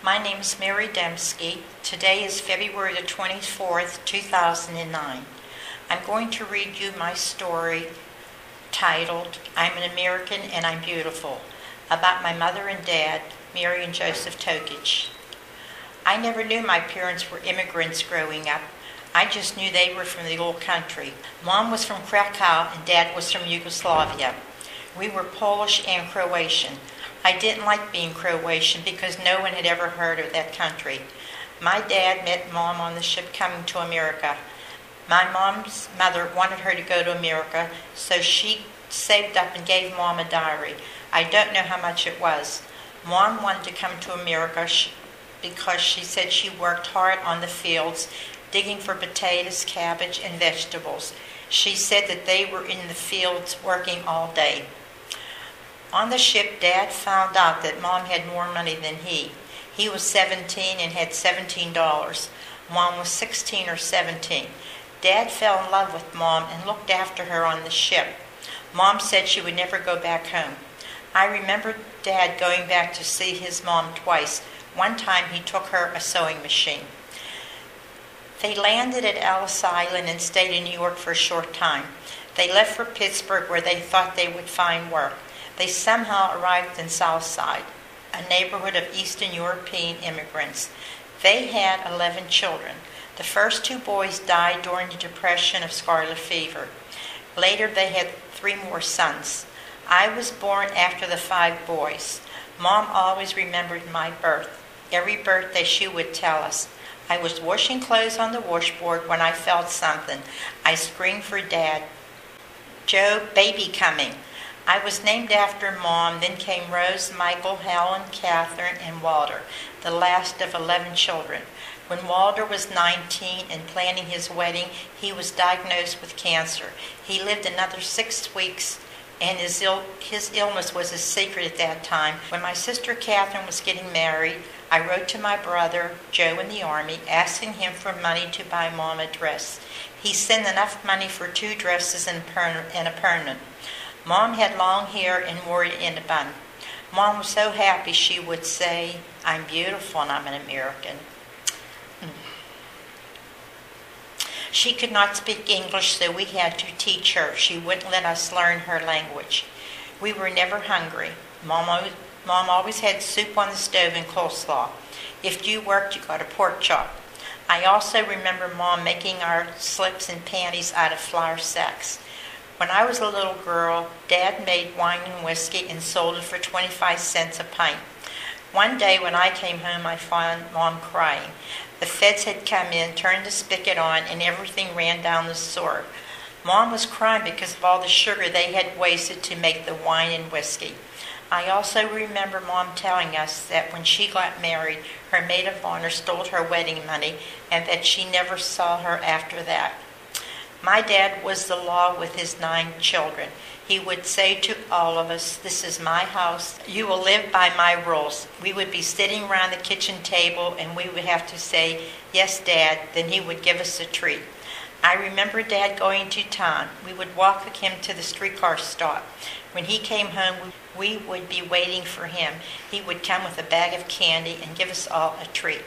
My name is Mary Dembski. Today is February the 24th, 2009. I'm going to read you my story titled, I'm an American and I'm Beautiful, about my mother and dad, Mary and Joseph Tokich. I never knew my parents were immigrants growing up. I just knew they were from the old country. Mom was from Krakow and Dad was from Yugoslavia. We were Polish and Croatian. I didn't like being Croatian because no one had ever heard of that country. My dad met Mom on the ship coming to America. My mom's mother wanted her to go to America, so she saved up and gave Mom a diary. I don't know how much it was. Mom wanted to come to America because she said she worked hard on the fields, digging for potatoes, cabbage, and vegetables. She said that they were in the fields working all day. On the ship, Dad found out that Mom had more money than he. He was 17 and had $17. Mom was 16 or 17. Dad fell in love with Mom and looked after her on the ship. Mom said she would never go back home. I remember Dad going back to see his mom twice. One time he took her a sewing machine. They landed at Ellis Island and stayed in New York for a short time. They left for Pittsburgh where they thought they would find work. They somehow arrived in South Side, a neighborhood of Eastern European immigrants. They had 11 children. The first 2 boys died during the Depression of scarlet fever. Later they had 3 more sons. I was born after the 5 boys. Mom always remembered my birth. Every birthday she would tell us. I was washing clothes on the washboard when I felt something. I screamed for Dad. Joe, baby coming. I was named after Mom, then came Rose, Michael, Helen, Catherine, and Walter, the last of 11 children. When Walter was 19 and planning his wedding, he was diagnosed with cancer. He lived another 6 weeks, and his illness was a secret at that time. When my sister Catherine was getting married, I wrote to my brother, Joe, in the Army, asking him for money to buy Mom a dress. He sent enough money for 2 dresses and a permanent. Mom had long hair and wore it in a bun. Mom was so happy she would say, I'm beautiful and I'm an American. She could not speak English, so we had to teach her. She wouldn't let us learn her language. We were never hungry. Mom always had soup on the stove and coleslaw. If you worked, you got a pork chop. I also remember Mom making our slips and panties out of flour sacks. When I was a little girl, Dad made wine and whiskey and sold it for 25 cents a pint. One day when I came home, I found Mom crying. The feds had come in, turned the spigot on, and everything ran down the sewer. Mom was crying because of all the sugar they had wasted to make the wine and whiskey. I also remember Mom telling us that when she got married, her maid of honor stole her wedding money and that she never saw her after that. My dad was the law with his 9 children. He would say to all of us, this is my house. You will live by my rules. We would be sitting around the kitchen table and we would have to say, yes, Dad. Then he would give us a treat. I remember Dad going to town. We would walk with him to the streetcar stop. When he came home, we would be waiting for him. He would come with a bag of candy and give us all a treat.